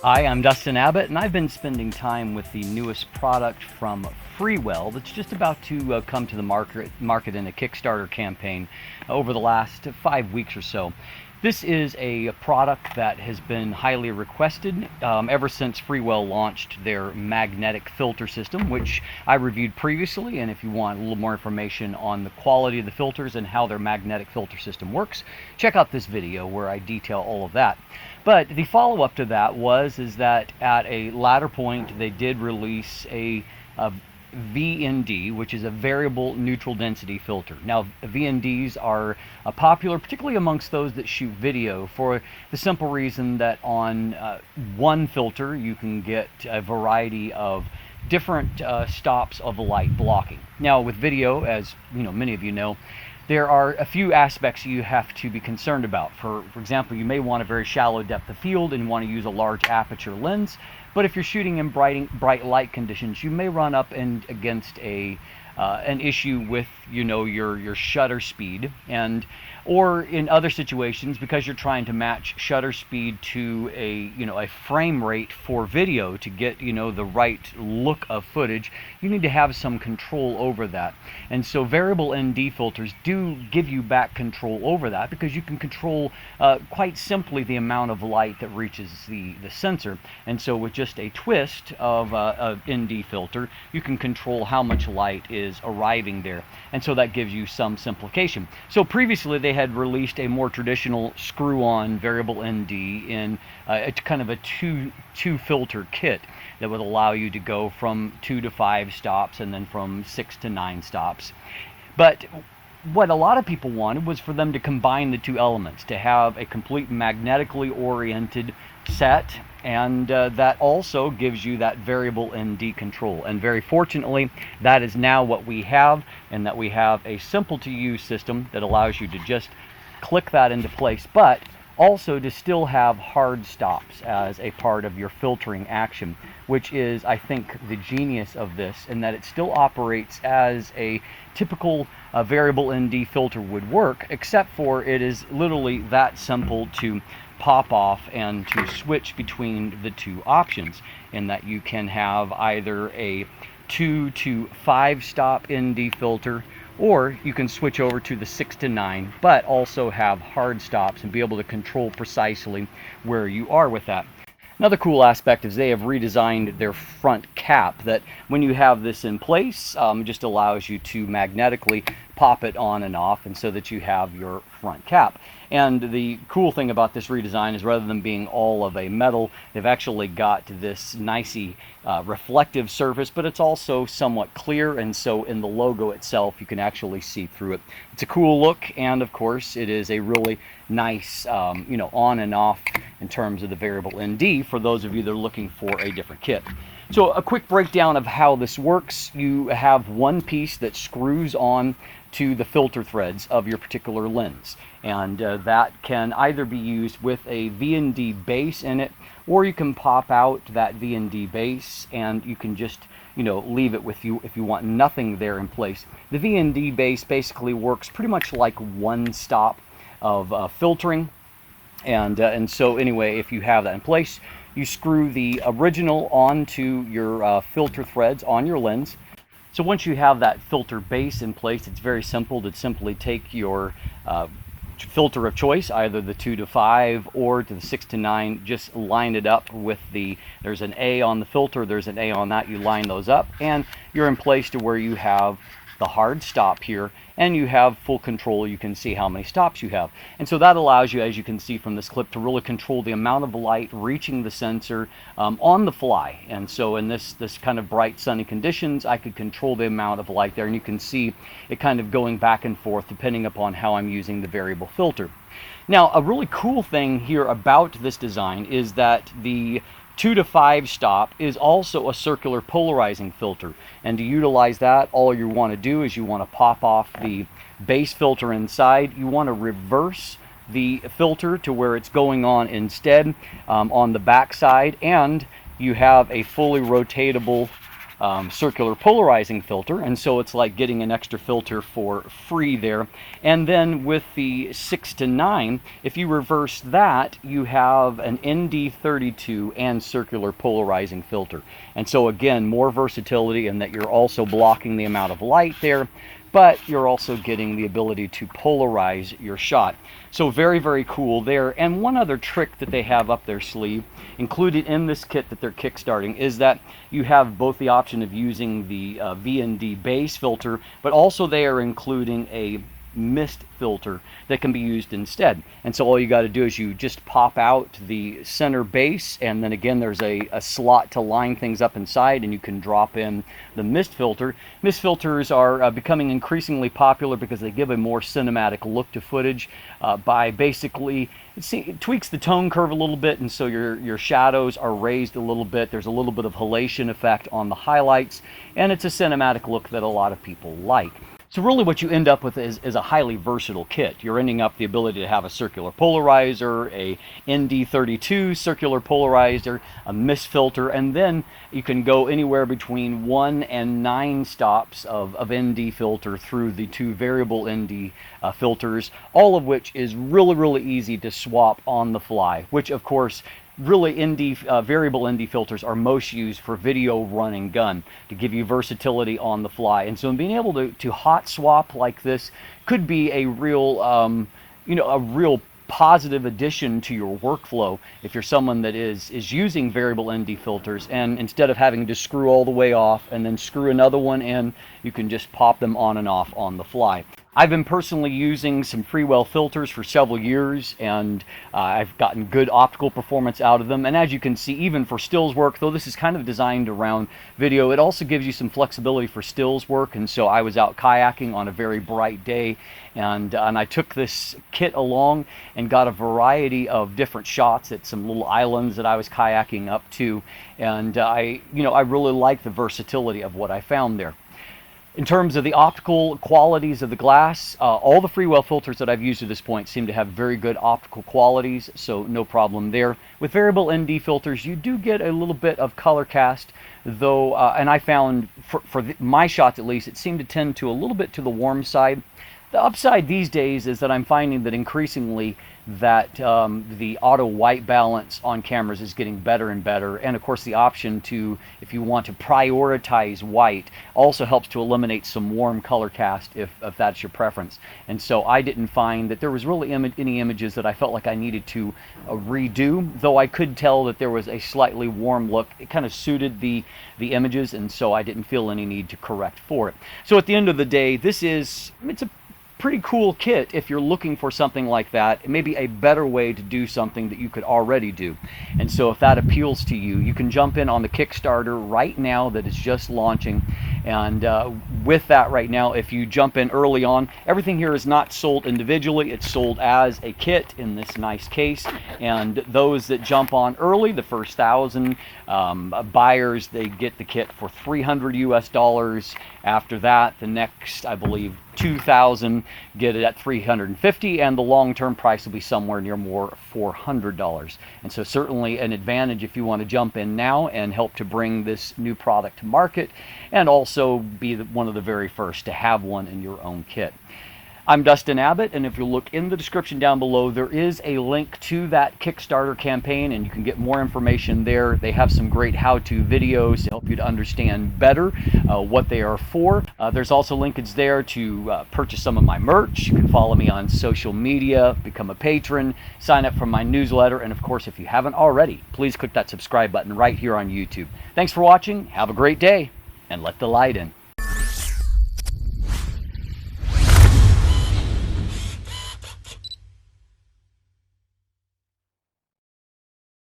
Hi, I'm Dustin Abbott, and I've been spending time with the newest product from Freewell that's just about to come to the market in a Kickstarter campaign over the last 5 weeks or so. This is a product that has been highly requested ever since Freewell launched their magnetic filter system, which I reviewed previously. And if you want a little more information on the quality of the filters and how their magnetic filter system works, check out this video where I detail all of that. But the follow-up to that is that at a latter point they did release a Vari-ND, which is a variable neutral density filter. Now, VNDs are popular, particularly amongst those that shoot video, for the simple reason that on one filter you can get a variety of different stops of light blocking. Now, with video, as many of you know, there are a few aspects you have to be concerned about. For example, you may want a very shallow depth of field and want to use a large aperture lens. But if you're shooting in bright light conditions, you may run up against an issue with your shutter speed, or in other situations, because you're trying to match shutter speed to a frame rate for video to get the right look of footage, you need to have some control over that. And so variable ND filters do give you back control over that, because you can control quite simply the amount of light that reaches the sensor. And so with just a twist of a ND filter, you can control how much light is arriving there, and so that gives you some simplification. So previously they had released a more traditional screw-on variable ND in a kind of a two filter kit that would allow you to go from 2 to 5 stops and then from 6 to 9 stops. But what a lot of people wanted was for them to combine the two elements, to have a complete magnetically oriented set, and that also gives you that variable ND control. And very fortunately, that is now what we have, and that we have a simple to use system that allows you to just click that into place, but also to still have hard stops as a part of your filtering action, which is, I think, the genius of this, in that it still operates as a typical variable ND filter would work, except for it is literally that simple to pop off and to switch between the two options, in that you can have either a 2 to 5 stop ND filter, or you can switch over to the 6 to 9, but also have hard stops and be able to control precisely where you are with that. Another cool aspect is they have redesigned their front cap, that when you have this in place, just allows you to magnetically pop it on and off, and so that you have your front cap. And the cool thing about this redesign is, rather than being all of a metal, they've actually got this nicey reflective surface, but it's also somewhat clear, and so in the logo itself you can actually see through it. It's a cool look, and of course it is a really nice on and off in terms of the variable ND for those of you that are looking for a different kit. So a quick breakdown of how this works. You have one piece that screws on to the filter threads of your particular lens, and that can either be used with a VND base in it, or you can pop out that VND base and you can just leave it with you if you want nothing there in place. The VND base basically works pretty much like one stop of filtering, and so anyway, if you have that in place, you screw the original onto your filter threads on your lens. So once you have that filter base in place, it's very simple to simply take your filter of choice, either the 2 to 5 or to the 6 to 9, just line it up with there's an A on the filter, there's an A on that, you line those up, and you're in place to where you have the hard stop here, and you have full control. You can see how many stops you have, and so that allows you, as you can see from this clip, to really control the amount of light reaching the sensor on the fly. And so in this kind of bright sunny conditions, I could control the amount of light there, and you can see it kind of going back and forth depending upon how I'm using the variable filter. Now, a really cool thing here about this design is that the 2 to 5 stop is also a circular polarizing filter, and to utilize that, all you want to do is you want to pop off the base filter inside. You want to reverse the filter to where it's going on instead on the back side, and you have a fully rotatable circular polarizing filter, and so it's like getting an extra filter for free there. And then with the 6 to 9, if you reverse that, you have an ND32 and circular polarizing filter. And so again, more versatility in that you're also blocking the amount of light there, but you're also getting the ability to polarize your shot. So very, very cool there. And one other trick that they have up their sleeve, included in this kit that they're kickstarting, is that you have both the option of using the V&D base filter, but also they are including a mist filter that can be used instead. And so all you got to do is you just pop out the center base, and then again there's a slot to line things up inside, and you can drop in the mist filter. Mist filters are becoming increasingly popular because they give a more cinematic look to footage by basically, it tweaks the tone curve a little bit, and so your shadows are raised a little bit. There's a little bit of halation effect on the highlights, and it's a cinematic look that a lot of people like. So really what you end up with is a highly versatile kit. You're ending up the ability to have a circular polarizer, a ND32 circular polarizer, a mist filter, and then you can go anywhere between 1 and 9 stops of ND filter through the 2 variable ND filters, all of which is really, really easy to swap on the fly, which of course really variable ND filters are most used for video run and gun to give you versatility on the fly. And so being able to hot swap like this could be a real a real positive addition to your workflow if you're someone that is using variable ND filters, and instead of having to screw all the way off and then screw another one in, you can just pop them on and off on the fly. I've been personally using some Freewell filters for several years, and I've gotten good optical performance out of them. And as you can see, even for stills work, though this is kind of designed around video, it also gives you some flexibility for stills work. And so I was out kayaking on a very bright day, and I took this kit along and got a variety of different shots at some little islands that I was kayaking up to. And I really like the versatility of what I found there. In terms of the optical qualities of the glass, all the Freewell filters that I've used to this point seem to have very good optical qualities, so no problem there. With variable ND filters, you do get a little bit of color cast, though, and I found, for my shots at least, it seemed to tend to a little bit to the warm side. The upside these days is that I'm finding that increasingly that the auto white balance on cameras is getting better and better, and of course the option to, if you want to prioritize white, also helps to eliminate some warm color cast if that's your preference. And so I didn't find that there was really any images that I felt like I needed to redo, though I could tell that there was a slightly warm look. It kind of suited the images, and so I didn't feel any need to correct for it. So at the end of the day, it's a pretty cool kit if you're looking for something like that, maybe a better way to do something that you could already do. And so if that appeals to you, you can jump in on the Kickstarter right now that is just launching. And with that right now, if you jump in early on, everything here is not sold individually, it's sold as a kit in this nice case. And those that jump on early, the first 1,000 buyers, they get the kit for $300 US. After that, the next, I believe, 2,000 get it at $350, and the long-term price will be somewhere near more $400. And so certainly an advantage if you want to jump in now and help to bring this new product to market, and also be one of the very first to have one in your own kit. I'm Dustin Abbott, and if you look in the description down below, there is a link to that Kickstarter campaign, and you can get more information there. They have some great how-to videos to help you to understand better what they are for. There's also linkage there to purchase some of my merch. You can follow me on social media, become a patron, sign up for my newsletter, and of course, if you haven't already, please click that subscribe button right here on YouTube. Thanks for watching, have a great day, and let the light in.